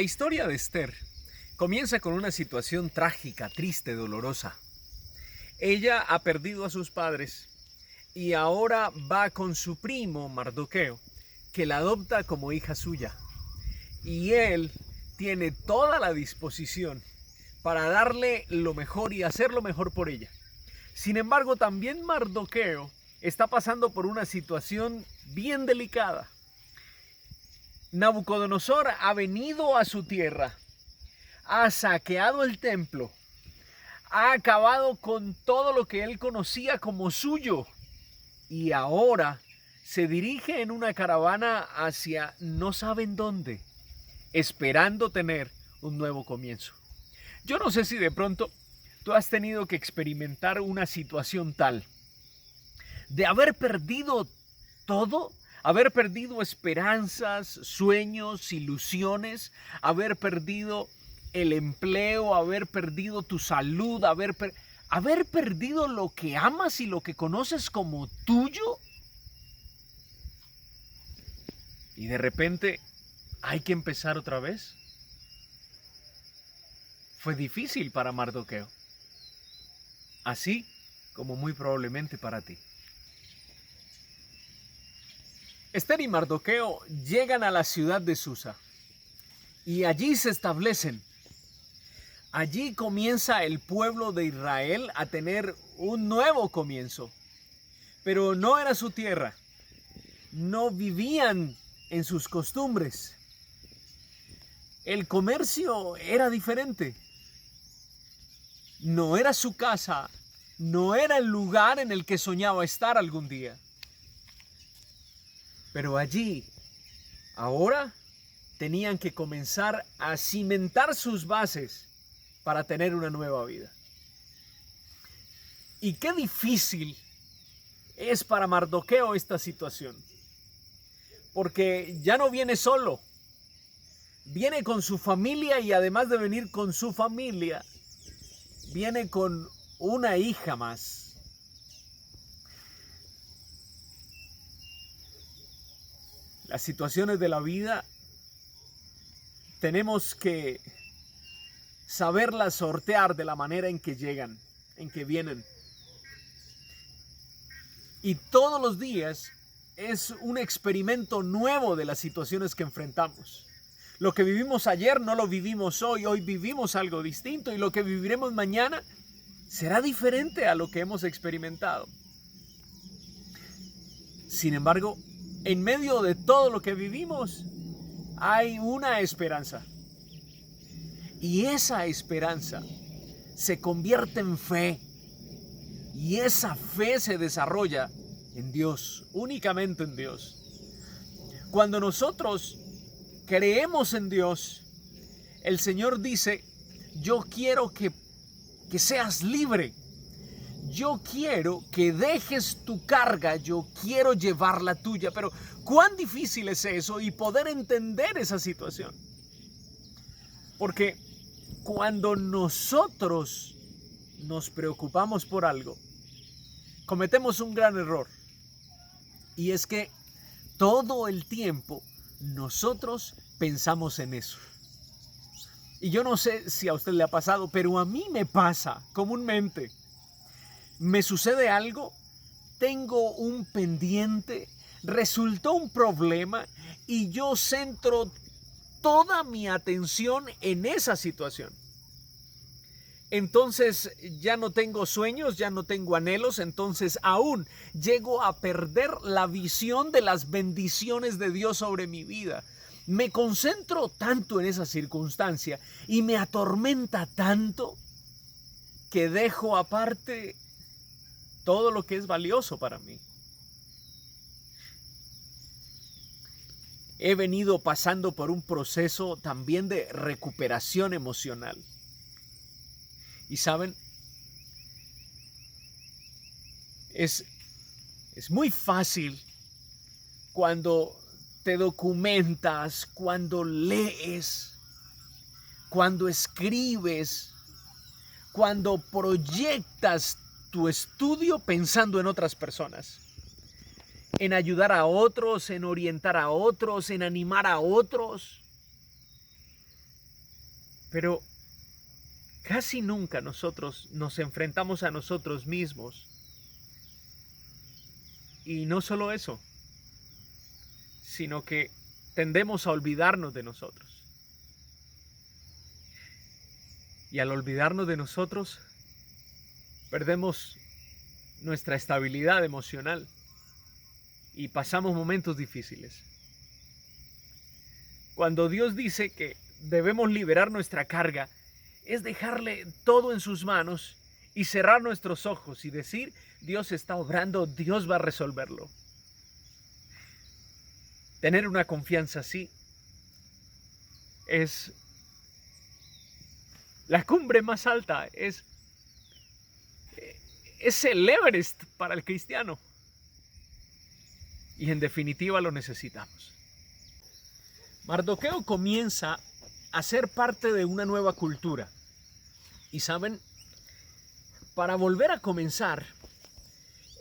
historia de Esther comienza con una situación trágica, triste, dolorosa. Ella ha perdido a sus padres y ahora va con su primo Mardoqueo, que la adopta como hija suya. Y él tiene toda la disposición para darle lo mejor y hacer lo mejor por ella. Sin embargo, también Mardoqueo está pasando por una situación bien delicada. Nabucodonosor ha venido a su tierra, ha saqueado el templo, ha acabado con todo lo que él conocía como suyo y ahora se dirige en una caravana hacia no saben dónde, esperando tener un nuevo comienzo. Yo no sé si de pronto tú has tenido que experimentar una situación tal de haber perdido todo, haber perdido esperanzas, sueños, ilusiones, haber perdido el empleo, haber perdido tu salud, haber perdido lo que amas y lo que conoces como tuyo. Y de repente hay que empezar otra vez. Fue difícil para Mardoqueo, así como muy probablemente para ti. Esther y Mardoqueo llegan a la ciudad de Susa y allí se establecen. Allí comienza el pueblo de Israel a tener un nuevo comienzo, pero no era su tierra, no vivían en sus costumbres. El comercio era diferente, no era su casa, no era el lugar en el que soñaba estar algún día. Pero allí, ahora, tenían que comenzar a cimentar sus bases para tener una nueva vida. Y qué difícil es para Mardoqueo esta situación, porque ya no viene solo, viene con su familia y además de venir con su familia, viene con una hija más. Las situaciones de la vida tenemos que saberlas sortear de la manera en que llegan, en que vienen. Y todos los días es un experimento nuevo de las situaciones que enfrentamos. Lo que vivimos ayer no lo vivimos hoy, hoy vivimos algo distinto y lo que viviremos mañana será diferente a lo que hemos experimentado. Sin embargo, en medio de todo lo que vivimos, hay una esperanza. Y esa esperanza se convierte en fe. Y esa fe se desarrolla en Dios, únicamente en Dios. Cuando nosotros creemos en Dios, el Señor dice, yo quiero que seas libre. Yo quiero que dejes tu carga, yo quiero llevar la tuya. Pero ¿cuán difícil es eso y poder entender esa situación? Porque cuando nosotros nos preocupamos por algo, cometemos un gran error. Y es que todo el tiempo nosotros pensamos en eso. Y yo no sé si a usted le ha pasado, pero a mí me pasa comúnmente. Me sucede algo, tengo un pendiente, resultó un problema y yo centro toda mi atención en esa situación. Entonces ya no tengo sueños, ya no tengo anhelos, entonces aún llego a perder la visión de las bendiciones de Dios sobre mi vida. Me concentro tanto en esa circunstancia y me atormenta tanto que dejo aparte todo lo que es valioso para mí. He venido pasando por un proceso también de recuperación emocional. Y saben, es muy fácil cuando te documentas, cuando lees, cuando escribes, cuando proyectas tu estudio pensando en otras personas, en ayudar a otros, en orientar a otros, en animar a otros. Pero casi nunca nosotros nos enfrentamos a nosotros mismos. Y no solo eso, sino que tendemos a olvidarnos de nosotros. Y al olvidarnos de nosotros, perdemos nuestra estabilidad emocional y pasamos momentos difíciles. Cuando Dios dice que debemos liberar nuestra carga, es dejarle todo en sus manos y cerrar nuestros ojos y decir: Dios está obrando, Dios va a resolverlo. Tener una confianza así es la cumbre más alta, es el Everest para el cristiano. Y en definitiva lo necesitamos. Mardoqueo comienza a ser parte de una nueva cultura. Y saben, para volver a comenzar,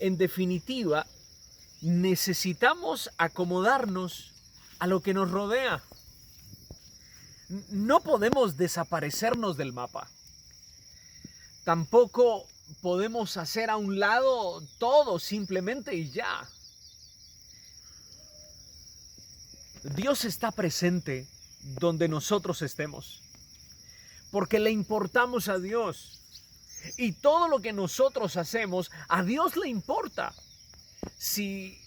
en definitiva, necesitamos acomodarnos a lo que nos rodea. No podemos desaparecernos del mapa. Tampoco podemos hacer a un lado todo simplemente y ya. Dios está presente donde nosotros estemos, porque le importamos a Dios. Y todo lo que nosotros hacemos, a Dios le importa. Si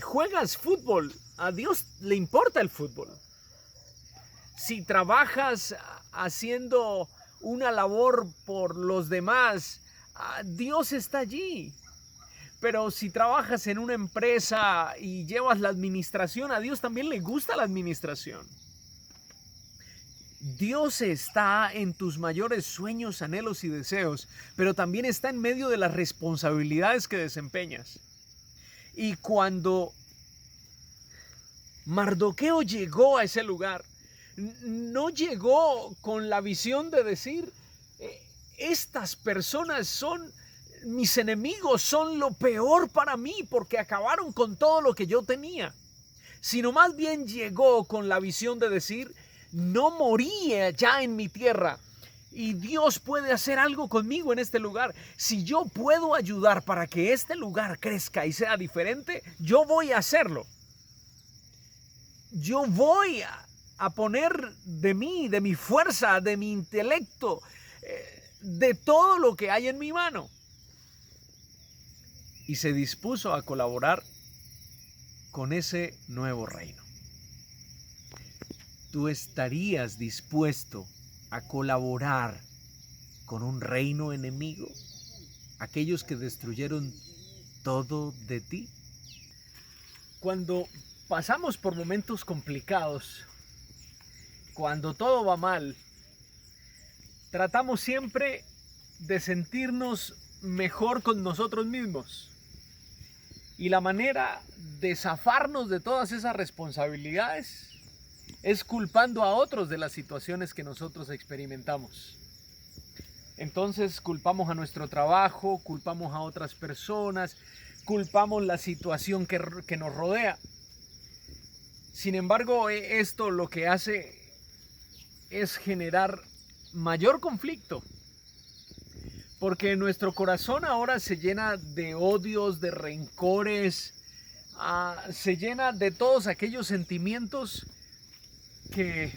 juegas fútbol, a Dios le importa el fútbol. Si trabajas haciendo una labor por los demás, Dios está allí. Pero si trabajas en una empresa y llevas la administración, a Dios también le gusta la administración. Dios está en tus mayores sueños, anhelos y deseos, pero también está en medio de las responsabilidades que desempeñas. Y cuando Mardoqueo llegó a ese lugar, no llegó con la visión de decir: estas personas son mis enemigos, son lo peor para mí porque acabaron con todo lo que yo tenía. Sino más bien llegó con la visión de decir: no moría ya en mi tierra y Dios puede hacer algo conmigo en este lugar. Si yo puedo ayudar para que este lugar crezca y sea diferente, yo voy a hacerlo. Yo voy a poner de mí, de mi fuerza, de mi intelecto, de todo lo que hay en mi mano. Y se dispuso a colaborar con ese nuevo reino. ¿Tú estarías dispuesto a colaborar con un reino enemigo? Aquellos que destruyeron todo de ti. Cuando pasamos por momentos complicados, cuando todo va mal, tratamos siempre de sentirnos mejor con nosotros mismos. Y la manera de zafarnos de todas esas responsabilidades es culpando a otros de las situaciones que nosotros experimentamos. Entonces culpamos a nuestro trabajo, culpamos a otras personas, culpamos la situación que nos rodea. Sin embargo, esto lo que hace es generar mayor conflicto, porque nuestro corazón ahora se llena de odios, de rencores, se llena de todos aquellos sentimientos que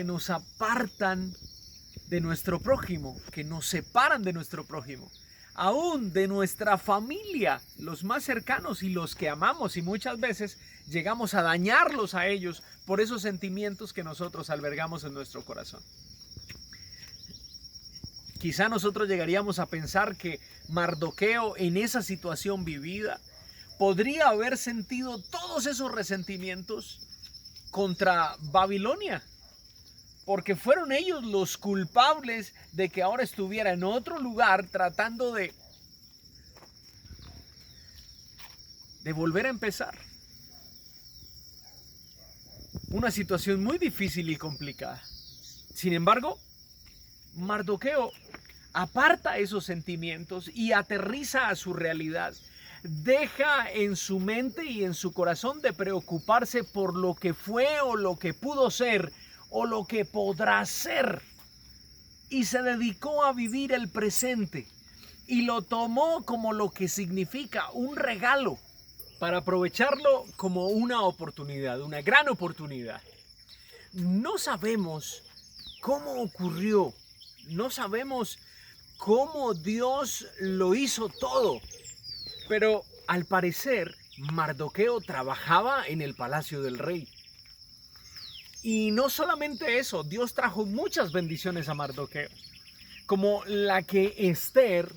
nos apartan de nuestro prójimo, que nos separan de nuestro prójimo, aún de nuestra familia, los más cercanos y los que amamos, y muchas veces llegamos a dañarlos a ellos por esos sentimientos que nosotros albergamos en nuestro corazón. Quizá nosotros llegaríamos a pensar que Mardoqueo, en esa situación vivida, podría haber sentido todos esos resentimientos contra Babilonia, porque fueron ellos los culpables de que ahora estuviera en otro lugar tratando de volver a empezar. Una situación muy difícil y complicada. Sin embargo, Mardoqueo aparta esos sentimientos y aterriza a su realidad. deja en su mente y en su corazón de preocuparse por lo que fue o lo que pudo ser o lo que podrá ser. Y se dedicó a vivir el presente y lo tomó como lo que significa un regalo para aprovecharlo como una oportunidad, una gran oportunidad. No sabemos cómo ocurrió, no sabemos cómo Dios lo hizo todo, pero al parecer Mardoqueo trabajaba en el palacio del rey. Y no solamente eso, Dios trajo muchas bendiciones a Mardoqueo, como la que Esther,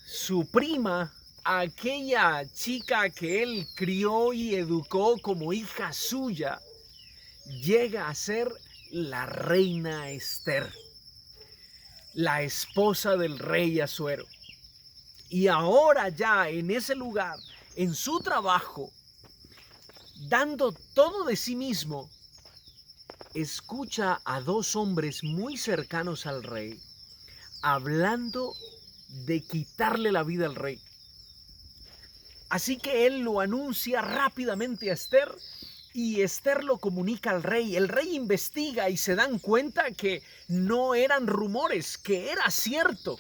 su prima, aquella chica que él crió y educó como hija suya, llega a ser la reina Esther, la esposa del rey Asuero. Y ahora ya en ese lugar, en su trabajo, dando todo de sí mismo, escucha a dos hombres muy cercanos al rey hablando de quitarle la vida al rey. Así que él lo anuncia rápidamente a Esther y Esther lo comunica al rey. El rey investiga y se dan cuenta que no eran rumores, que era cierto.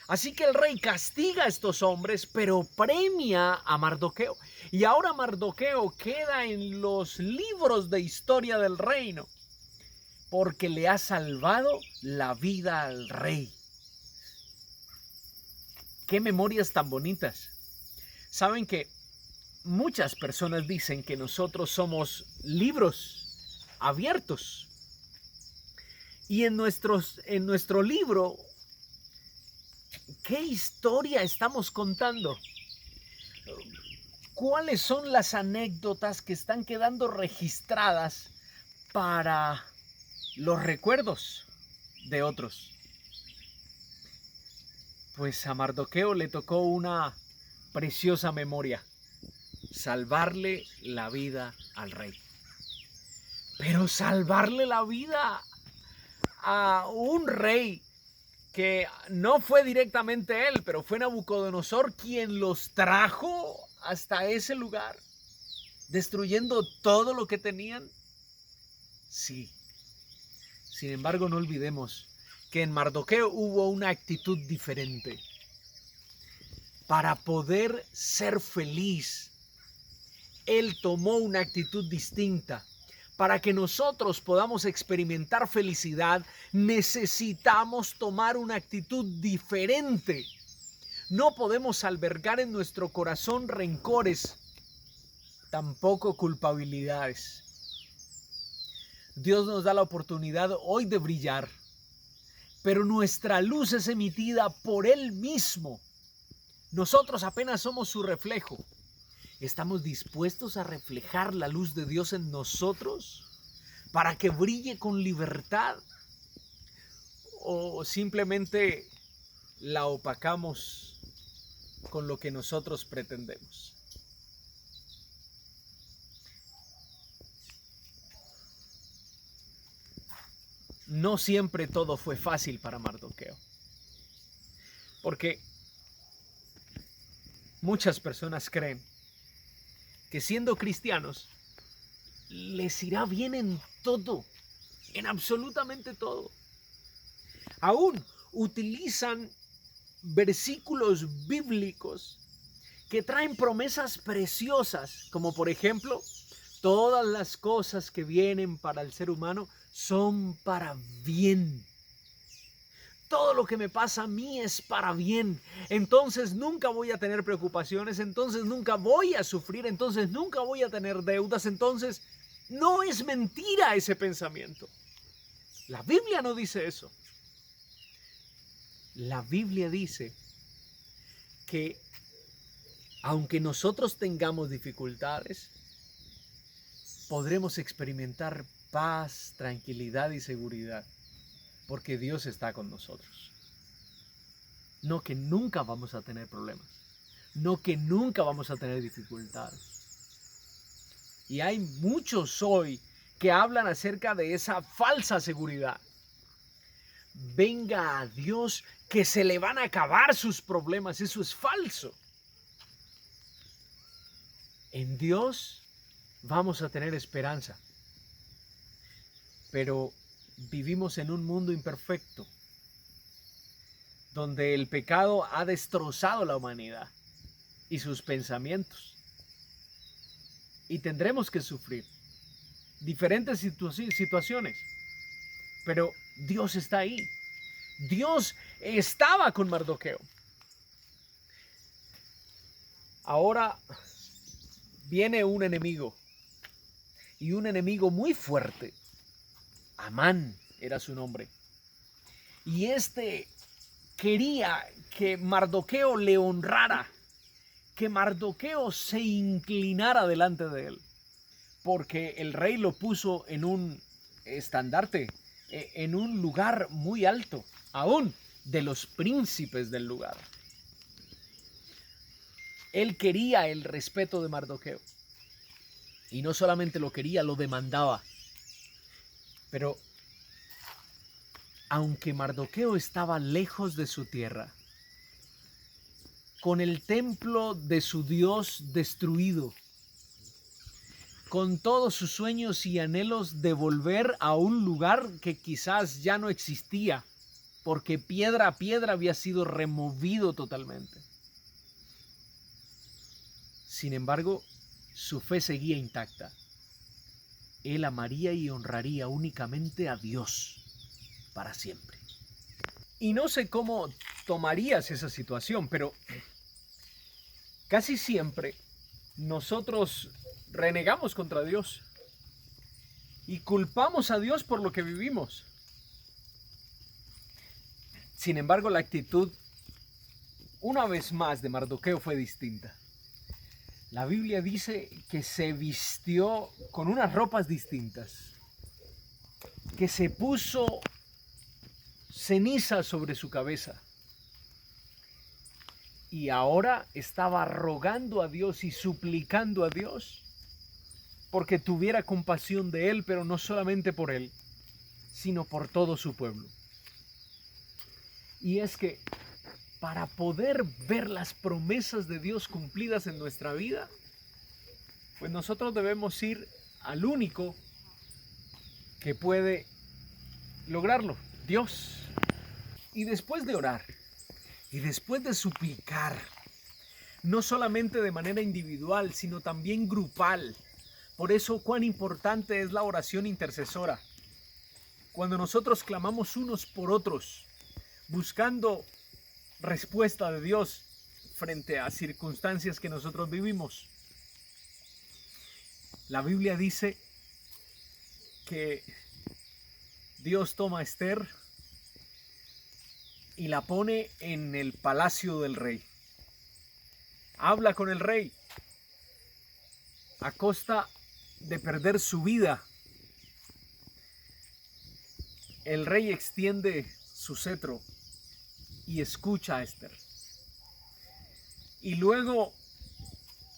Así que el rey castiga a estos hombres, pero premia a Mardoqueo. Y ahora Mardoqueo queda en los libros de historia del reino, porque le ha salvado la vida al rey. ¡Qué memorias tan bonitas! Saben que muchas personas dicen que nosotros somos libros abiertos. Y en nuestro libro, ¿qué historia estamos contando? ¿Cuáles son las anécdotas que están quedando registradas para los recuerdos de otros? Pues a Mardoqueo le tocó una preciosa memoria: salvarle la vida al rey. Pero salvarle la vida a un rey que no fue directamente él, pero fue Nabucodonosor quien los trajo hasta ese lugar, destruyendo todo lo que tenían. Sí. Sin embargo, no olvidemos que en Mardoqueo hubo una actitud diferente. Para poder ser feliz, él tomó una actitud distinta. Para que nosotros podamos experimentar felicidad, necesitamos tomar una actitud diferente. No podemos albergar en nuestro corazón rencores, tampoco culpabilidades. Dios nos da la oportunidad hoy de brillar, pero nuestra luz es emitida por Él mismo. Nosotros apenas somos su reflejo. ¿Estamos dispuestos a reflejar la luz de Dios en nosotros para que brille con libertad? ¿O simplemente la opacamos con lo que nosotros pretendemos? No siempre todo fue fácil para Mardoqueo, porque muchas personas creen que siendo cristianos les irá bien en todo, en absolutamente todo. Aún utilizan versículos bíblicos que traen promesas preciosas, como por ejemplo, todas las cosas que vienen para el ser humano son para bien. Todo lo que me pasa a mí es para bien. Entonces nunca voy a tener preocupaciones, entonces nunca voy a sufrir, entonces nunca voy a tener deudas. Entonces no es mentira ese pensamiento. La Biblia no dice eso. La Biblia dice que aunque nosotros tengamos dificultades, podremos experimentar paz, tranquilidad y seguridad, porque Dios está con nosotros. No que nunca vamos a tener problemas, no que nunca vamos a tener dificultades. Y hay muchos hoy que hablan acerca de esa falsa seguridad. Venga a Dios que se le van a acabar sus problemas. Eso es falso. En Dios vamos a tener esperanza, pero vivimos en un mundo imperfecto, donde el pecado ha destrozado la humanidad y sus pensamientos. Y tendremos que sufrir diferentes situaciones, pero Dios está ahí. Dios estaba con Mardoqueo. Ahora viene un enemigo, y un enemigo muy fuerte. Amán era su nombre. Y este quería que Mardoqueo le honrara, que Mardoqueo se inclinara delante de él, porque el rey lo puso en un estandarte, en un lugar muy alto, aún de los príncipes del lugar. Él quería el respeto de Mardoqueo. Y no solamente lo quería, lo demandaba. Pero aunque Mardoqueo estaba lejos de su tierra, con el templo de su Dios destruido, con todos sus sueños y anhelos de volver a un lugar que quizás ya no existía, porque piedra a piedra había sido removido totalmente. Sin embargo, su fe seguía intacta. Él amaría y honraría únicamente a Dios para siempre. Y no sé cómo tomarías esa situación, pero casi siempre nosotros renegamos contra Dios y culpamos a Dios por lo que vivimos. Sin embargo, la actitud, una vez más, de Mardoqueo fue distinta. La Biblia dice que se vistió con unas ropas distintas, que se puso ceniza sobre su cabeza. Y ahora estaba rogando a Dios y suplicando a Dios porque tuviera compasión de él, pero no solamente por él, sino por todo su pueblo. Y es que para poder ver las promesas de Dios cumplidas en nuestra vida, pues nosotros debemos ir al único que puede lograrlo, Dios. Y después de orar, y después de suplicar, no solamente de manera individual, sino también grupal. Por eso, cuán importante es la oración intercesora. Cuando nosotros clamamos unos por otros, buscando respuesta de Dios frente a circunstancias que nosotros vivimos. La Biblia dice que Dios toma a Esther y la pone en el palacio del rey. Habla con el rey a costa de perder su vida. El rey extiende su cetro y escucha a Esther. Y luego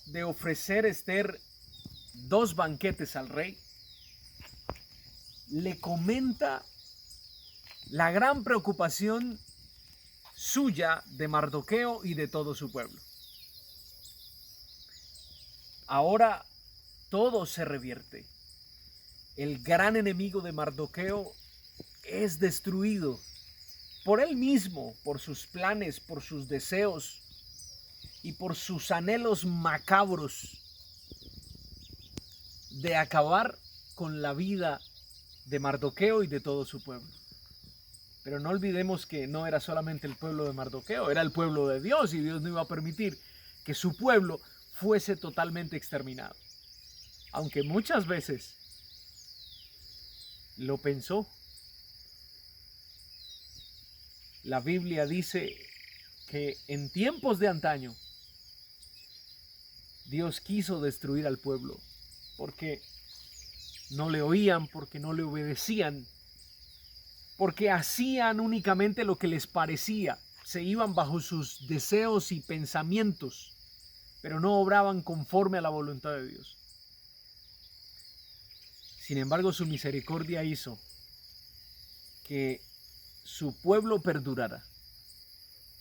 de ofrecer Esther 2 banquetes al rey, le comenta la gran preocupación suya de Mardoqueo y de todo su pueblo. Ahora todo se revierte. El gran enemigo de Mardoqueo es destruido por él mismo, por sus planes, por sus deseos y por sus anhelos macabros de acabar con la vida de Mardoqueo y de todo su pueblo. Pero no olvidemos que no era solamente el pueblo de Mardoqueo, era el pueblo de Dios, y Dios no iba a permitir que su pueblo fuese totalmente exterminado. Aunque muchas veces lo pensó. La Biblia dice que en tiempos de antaño Dios quiso destruir al pueblo porque no le oían, porque no le obedecían, porque hacían únicamente lo que les parecía, se iban bajo sus deseos y pensamientos, pero no obraban conforme a la voluntad de Dios. Sin embargo, su misericordia hizo que su pueblo perdurara,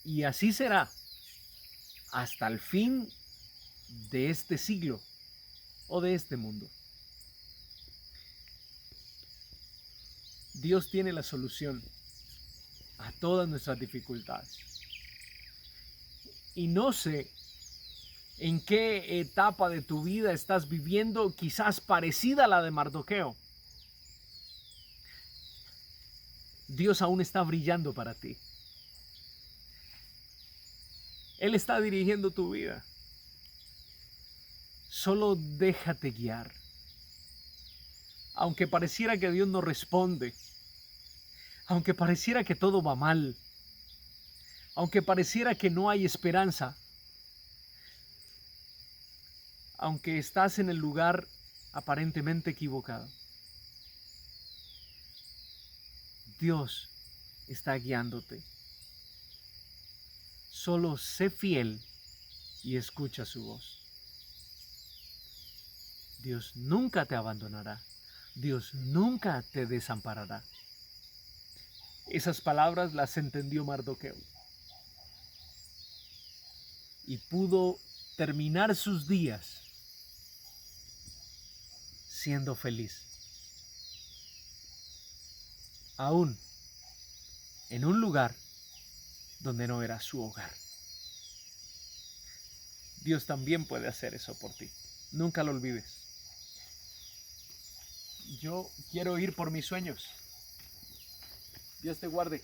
y así será hasta el fin de este siglo, o de este mundo. Dios tiene la solución a todas nuestras dificultades. Y no sé en qué etapa de tu vida estás viviendo, quizás parecida a la de Mardoqueo. Dios aún está brillando para ti. Él está dirigiendo tu vida. Solo déjate guiar. Aunque pareciera que Dios no responde, aunque pareciera que todo va mal, aunque pareciera que no hay esperanza, aunque estás en el lugar aparentemente equivocado, Dios está guiándote. Solo sé fiel y escucha su voz. Dios nunca te abandonará. Dios nunca te desamparará. Esas palabras las entendió Mardoqueo y pudo terminar sus días siendo feliz, aún en un lugar donde no era su hogar. Dios también puede hacer eso por ti. Nunca lo olvides. Yo quiero ir por mis sueños. Dios te guarde.